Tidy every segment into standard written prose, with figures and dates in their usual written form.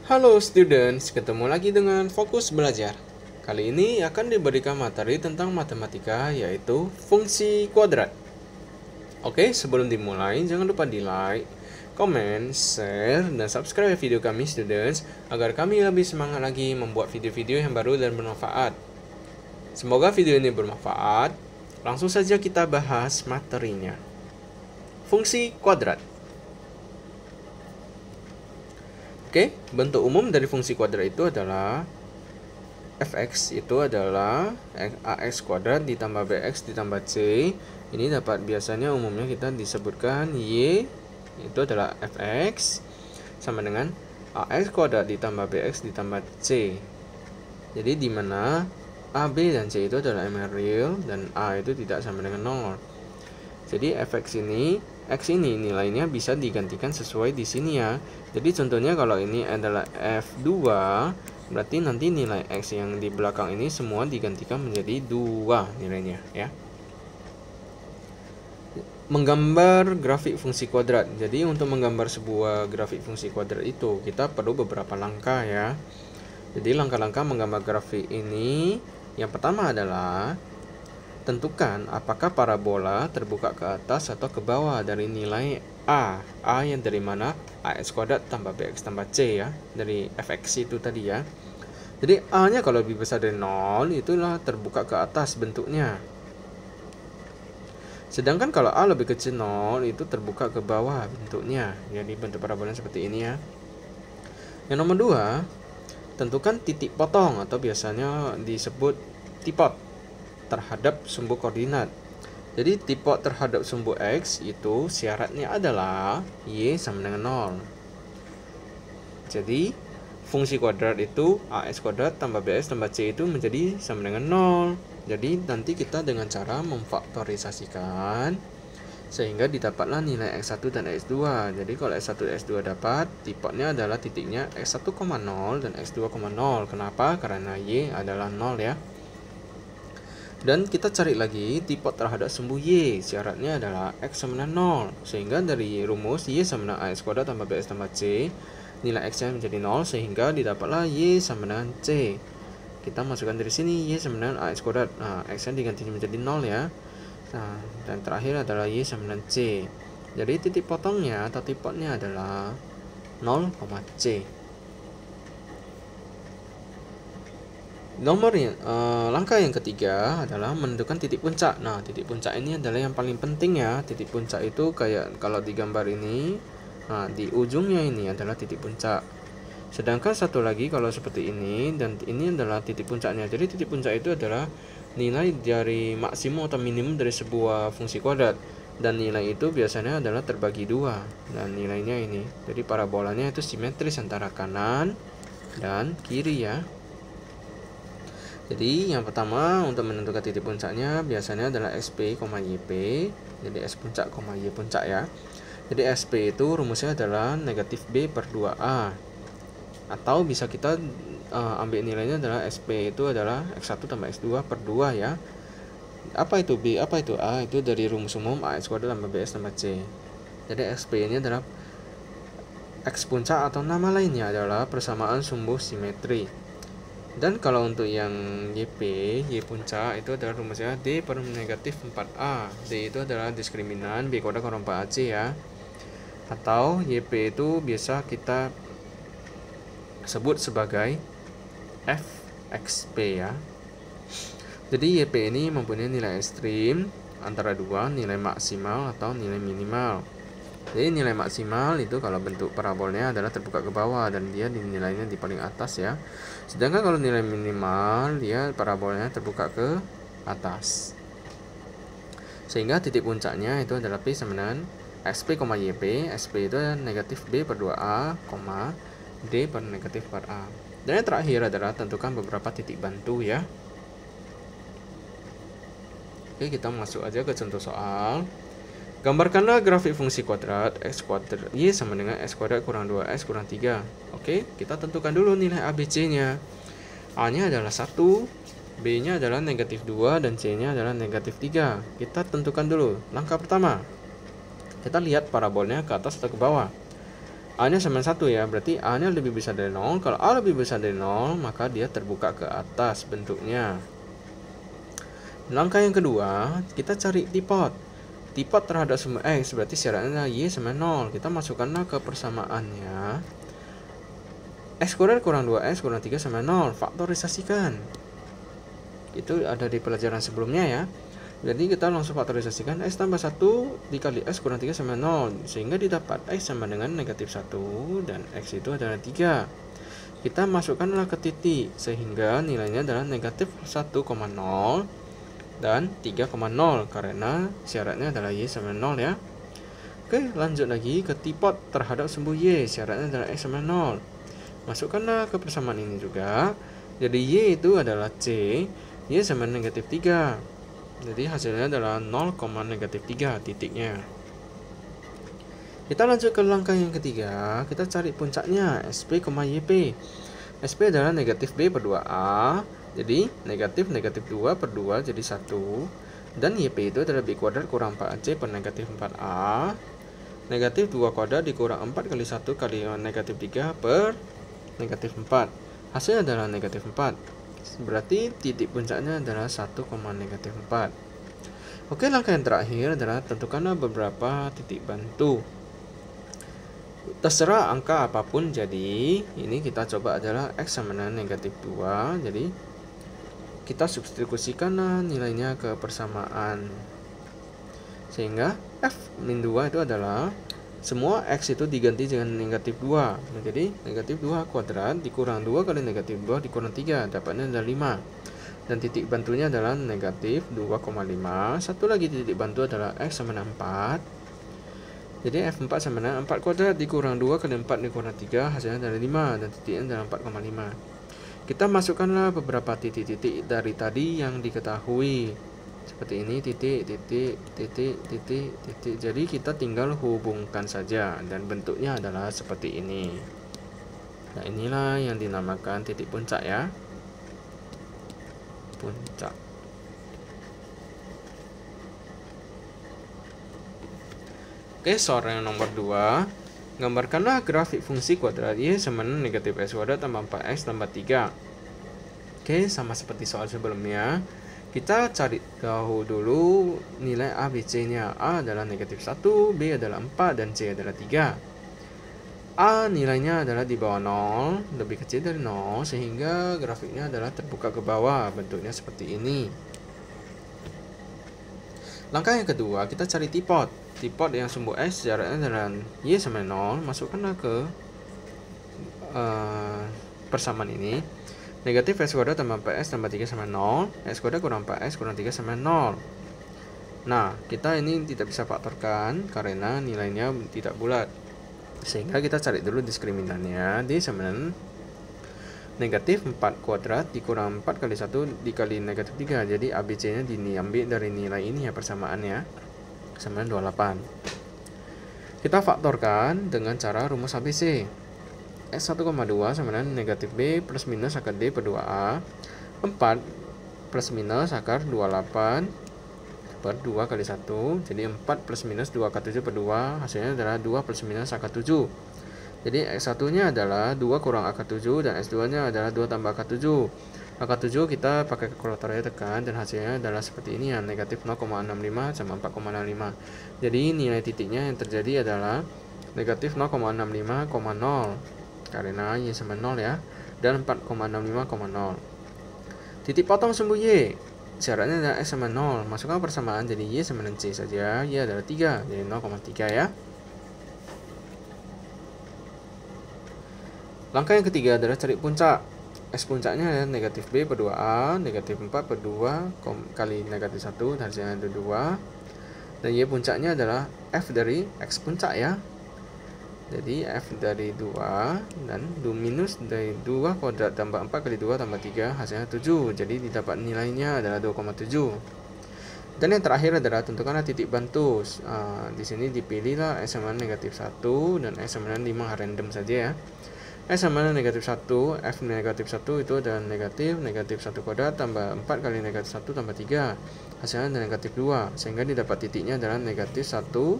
Halo students, ketemu lagi dengan Fokus Belajar. Kali ini akan diberikan materi tentang matematika, yaitu fungsi kuadrat. Oke, sebelum dimulai, jangan lupa di like, komen, share, dan subscribe video kami students, agar kami lebih semangat lagi membuat video-video yang baru dan bermanfaat. Semoga video ini bermanfaat. Langsung saja kita bahas materinya. Fungsi kuadrat. Oke, bentuk umum dari fungsi kuadrat itu adalah fx itu adalah ax kuadrat ditambah bx ditambah c. Ini dapat biasanya umumnya kita disebutkan y itu adalah fx sama dengan ax kuadrat ditambah bx ditambah c. Jadi di mana a, b, dan c itu adalah elemen real dan a itu tidak sama dengan 0. Jadi fx ini, x ini nilainya bisa digantikan sesuai di sini ya. Jadi contohnya kalau ini adalah f2, berarti nanti nilai x yang di belakang ini semua digantikan menjadi 2 nilainya ya. Menggambar grafik fungsi kuadrat. Jadi untuk menggambar sebuah grafik fungsi kuadrat itu kita perlu beberapa langkah ya. Jadi langkah-langkah menggambar grafik ini, yang pertama adalah tentukan apakah parabola terbuka ke atas atau ke bawah dari nilai A. A yang dari mana? AX kuadrat tambah BX tambah C ya. Dari fx itu tadi ya. Jadi A-nya kalau lebih besar dari 0, itulah terbuka ke atas bentuknya. Sedangkan kalau A lebih kecil 0, itu terbuka ke bawah bentuknya. Jadi bentuk parabola seperti ini ya. Yang nomor 2, tentukan titik potong atau biasanya disebut tipot terhadap sumbu koordinat. Jadi tipot terhadap sumbu x itu syaratnya adalah y sama dengan 0. Jadi fungsi kuadrat itu ax kuadrat tambah bx tambah c itu menjadi sama dengan 0. Jadi nanti kita dengan cara memfaktorisasikan sehingga didapatlah nilai x1 dan x2. Jadi kalau x1 dan x2 dapat, tipotnya adalah titiknya x1,0 dan x2,0. Kenapa? Karena y adalah 0 ya. Dan kita cari lagi tipot terhadap sumbu y. Syaratnya adalah x sama dengan 0. Sehingga dari rumus y sama dengan ax kuadrat tambah bx tambah c, nilai x-nya menjadi 0 sehingga didapatlah y sama dengan c. Kita masukkan dari sini y sama dengan ax kuadrat. Nah, x-nya diganti menjadi 0 ya. Nah, dan terakhir adalah y sama dengan c. Jadi titik potongnya atau tipotnya adalah 0, c. Langkah yang ketiga adalah menentukan titik puncak. Nah, titik puncak ini adalah yang paling penting ya. Titik puncak itu kayak kalau di gambar ini, nah di ujungnya ini adalah titik puncak. Sedangkan satu lagi kalau seperti ini, dan ini adalah titik puncaknya. Jadi titik puncak itu adalah nilai dari maksimum atau minimum dari sebuah fungsi kuadrat. Dan nilai itu biasanya adalah terbagi 2. Dan nilainya ini. Jadi parabolanya itu simetris antara kanan dan kiri ya. Jadi yang pertama untuk menentukan titik puncaknya biasanya adalah SP, YP. Jadi S puncak, Y puncak ya. Jadi SP itu rumusnya adalah negatif B per 2A. Atau bisa kita ambil nilainya adalah SP itu adalah X1 tambah X2 per 2 ya. Apa itu B? Apa itu A? Itu dari rumus umum AX kuadrat tambah BX tambah C. Jadi SP ini adalah X puncak atau nama lainnya adalah persamaan sumbu simetri. Dan kalau untuk yang YP, Y puncak itu adalah rumusnya D per negatif 4A. D itu adalah diskriminan B kuadrat kurang 4AC ya. Atau YP itu biasa kita sebut sebagai FXP ya. Jadi YP ini mempunyai nilai ekstrim antara 2, nilai maksimal atau nilai minimal. Jadi nilai maksimal itu kalau bentuk parabolnya adalah terbuka ke bawah dan dia nilainya di paling atas ya. Sedangkan kalau nilai minimal dia parabolnya terbuka ke atas. Sehingga titik puncaknya itu adalah P sama dengan SP, YP. SP itu negatif B per 2A, D per negatif 4A. Dan yang terakhir adalah tentukan beberapa titik bantu ya. Oke, kita masuk aja ke contoh soal. Gambarkanlah grafik fungsi kuadrat x kuadrat y sama dengan x kuadrat kurang 2x kurang 3. Oke, kita tentukan dulu nilai ABC-nya. A-nya adalah 1, B-nya adalah negatif 2, dan C-nya adalah negatif 3. Kita tentukan dulu. Langkah pertama, kita lihat parabolnya ke atas atau ke bawah. A-nya sama 1 ya, berarti A-nya lebih besar dari 0. Kalau A lebih besar dari 0, maka dia terbuka ke atas bentuknya. Langkah yang kedua, kita cari tipot. Tipot terhadap sumbu X, berarti syaratnya Y sama 0. Kita masukkanlah ke persamaannya. X kuadrat kurang 2X kurang 3 sama 0. Faktorisasikan. Itu ada di pelajaran sebelumnya ya. Jadi kita langsung faktorisasikan X tambah 1 dikali X kurang 3 sama 0, sehingga didapat X sama dengan negatif 1 dan X itu adalah 3. Kita masukkanlah ke titik, sehingga nilainya adalah negatif 1,0 dan 3,0, karena syaratnya adalah Y sama 0 ya. Oke, lanjut lagi ke tipot terhadap sumbu Y, syaratnya adalah X sama 0. Masukkanlah ke persamaan ini juga. Jadi Y itu adalah C, Y sama negatif 3. Jadi hasilnya adalah 0,-3 titiknya. Kita lanjut ke langkah yang ketiga. Kita cari puncaknya SP, YP. SP adalah negatif B per 2A. Jadi negatif 2 per 2 jadi 1. Dan YP itu adalah B kuadrat kurang 4AC per negatif 4A. Negatif 2 kuadrat dikurang 4 kali 1 kali negatif 3 per negatif 4. Hasilnya adalah negatif 4. Berarti titik puncaknya adalah 1,-4. Oke, langkah yang terakhir adalah tentukanlah beberapa titik bantu. Terserah angka apapun, jadi ini kita coba adalah X sama dengan negatif 2. Jadi kita substitusikanlah nilainya ke persamaan, sehingga F-2 itu adalah semua X itu diganti dengan negatif 2. Jadi negatif 2 kuadrat dikurang 2 kali negatif 2 dikurang 3, dapatnya adalah 5. Dan titik bantunya adalah negatif 2,5. Satu lagi titik bantu adalah X sama dengan 4. Jadi F4 sama dengan 4 kuadrat dikurang 2 kali 4 dikurang 3, hasilnya adalah 5. Dan titiknya adalah 4,5. Kita masukkanlah beberapa titik-titik dari tadi yang diketahui. Seperti ini, titik. Jadi kita tinggal hubungkan saja, dan bentuknya adalah seperti ini. Nah, inilah yang dinamakan titik puncak ya. Puncak. Oke, soal yang nomor 2. Gambarkanlah grafik fungsi kuadrat Y sama negatif X kuadrat tambah 4X tambah 3. Oke, sama seperti soal sebelumnya. Kita cari tahu dulu nilai A, B, C-nya. A adalah negatif 1, B adalah 4, dan C adalah 3. A nilainya adalah di bawah 0, lebih kecil dari 0, sehingga grafiknya adalah terbuka ke bawah, bentuknya seperti ini. Langkah yang kedua, kita cari tipot. Tipot yang sumbu X jaraknya adalah Y sama 0, masukkanlah ke persamaan ini. Negatif X kuadrat tambah 4X tambah 3 sama 0. X kuadrat kurang 4X kurang 3 sama 0. Nah, kita ini tidak bisa faktorkan karena nilainya tidak bulat, sehingga kita cari dulu diskriminannya. D sama dengan negatif 4 kuadrat dikurang 4 kali 1 dikali negatif 3. Jadi ABC nya diambil dari nilai ini ya, persamaannya sama dengan 28. Kita faktorkan dengan cara rumus ABC. X 1,2 sama dengan negatif B plus minus akar D per 2A. 4 plus minus akar 28 per 2 kali 1. Jadi 4 plus minus 2 akar 7 per 2. Hasilnya adalah 2 plus minus akar 7. Jadi X1 nya adalah 2 kurang akar 7, dan X2 nya adalah 2 tambah akar 7. Akar 7 kita pakai kalkulatornya tekan, dan hasilnya adalah seperti ini ya, negatif 0,65 sama 4,65. Jadi nilai titiknya yang terjadi adalah negatif 0,65,0, karena Y sama 0 ya, dan 4,65,0. Titik potong sumbu Y, syaratnya adalah X sama 0. Masukkan persamaan, jadi Y sama dengan C saja. Y adalah 3, jadi 0,3 ya. Langkah yang ketiga adalah cari puncak. X puncaknya adalah negatif B per 2A, negatif 4 per 2 kali negatif 1, hasilnya ada 2. Dan Y puncaknya adalah F dari X puncak ya. Jadi F dari 2 dan minus dari 2 kuadrat tambah 4 kali 2 tambah 3, hasilnya 7. Jadi didapat nilainya adalah 2,7. Dan yang terakhir adalah tentukanlah titik bantu. Di sini dipilihlah X sama negatif 1 dan X sama 5 random saja ya. X sama negatif 1, F negatif 1 itu adalah negatif 1 kuadrat tambah 4 kali negatif 1 tambah 3. Hasilnya adalah negatif 2, sehingga didapat titiknya adalah negatif 1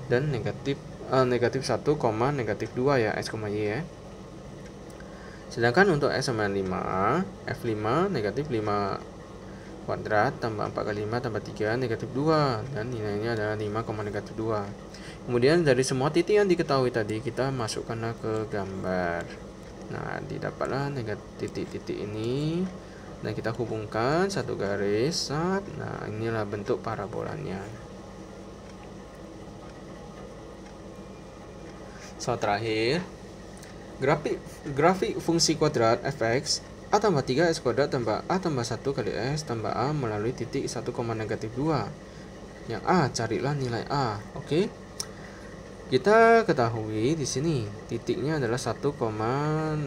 dan negatif negatif 1, negatif 2 ya, X, Y ya. Sedangkan untuk X sama 5, F5 negatif 5 kuadrat tambah 4 kali 5 tambah 3 negatif 2, dan nilainya adalah 5, negatif 2. Kemudian dari semua titik yang diketahui tadi kita masukkanlah ke gambar. Nah, didapatlah titik-titik ini. Nah, kita hubungkan satu garis. Nah, inilah bentuk parabolanya. Soal terakhir, grafik fungsi kuadrat fx a tambah 3x kuadrat tambah a tambah 1 kali x tambah a melalui titik 1, negatif 2. Yang a, carilah nilai a. Oke. Kita ketahui di sini titiknya adalah 1,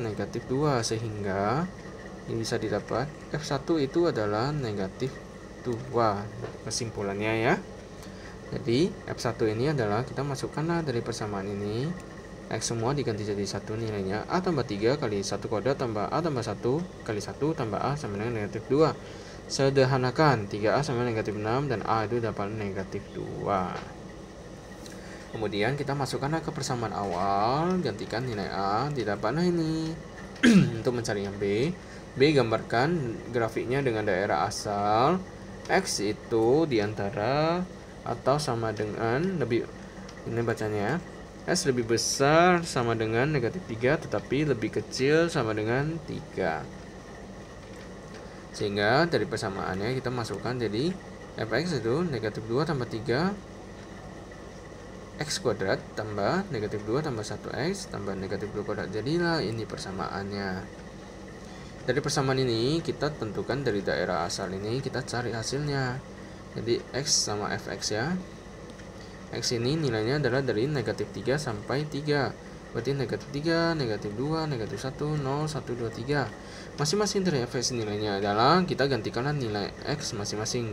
negatif 2, sehingga ini bisa didapat F1 itu adalah negatif 2. Kesimpulannya ya. Jadi F1 ini adalah, kita masukkanlah dari persamaan ini, X semua diganti jadi 1, nilainya a tambah 3 kali 1 kuadrat tambah a tambah 1 kali 1 tambah a sama dengan negatif 2. Sederhanakan, 3a sama negatif 6 dan a itu dapat negatif 2. Kemudian kita masukkanlah ke persamaan awal, gantikan nilai a, didapatlah ini. Untuk mencari yang B gambarkan grafiknya dengan daerah asal. X itu diantara atau sama dengan ini bacanya, S lebih besar sama dengan negatif 3, tetapi lebih kecil sama dengan 3. Sehingga dari persamaannya kita masukkan jadi fx itu negatif 2 tambah 3 x kuadrat tambah negatif 2 tambah 1x tambah negatif 2 kuadrat. Jadilah ini persamaannya. Dari persamaan ini kita tentukan dari daerah asal ini, kita cari hasilnya. Jadi x sama fx ya. X ini nilainya adalah dari negatif 3 sampai 3. Berarti negatif 3, negatif 2, negatif 1, 0, 1, 2, 3. Masing-masing dari fx nilainya adalah, kita gantikanlah nilai x masing-masing.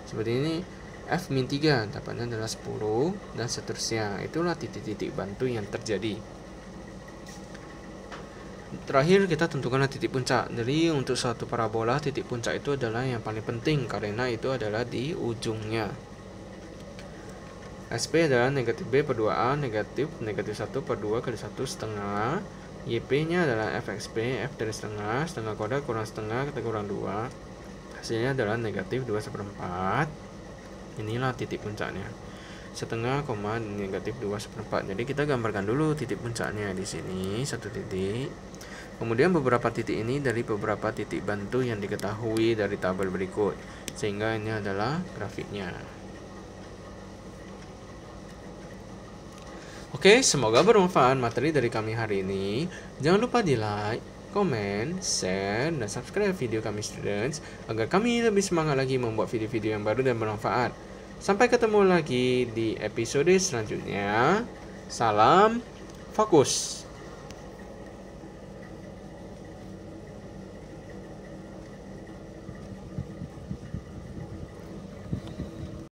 Seperti ini, F-3 dapatnya adalah 10 dan seterusnya. Itulah titik-titik bantu yang terjadi. Terakhir kita tentukanlah titik puncak. Jadi untuk suatu parabola, titik puncak itu adalah yang paling penting karena itu adalah di ujungnya. SP adalah negatif B per 2A negatif 1 per 2 kali 1 setengah. YP nya adalah FXP, F dari setengah kuadrat kurang setengah kita kurang 2. Hasilnya adalah negatif 2 seperempat. Inilah titik puncaknya, setengah, negatif 2 seperempat. Jadi kita gambarkan dulu titik puncaknya di sini, satu titik. Kemudian beberapa titik ini dari beberapa titik bantu yang diketahui dari tabel berikut. Sehingga ini adalah grafiknya. Oke, semoga bermanfaat materi dari kami hari ini. Jangan lupa di like, komen, share, dan subscribe video kami students agar kami lebih semangat lagi membuat video-video yang baru dan bermanfaat. Sampai ketemu lagi di episode selanjutnya. Salam fokus.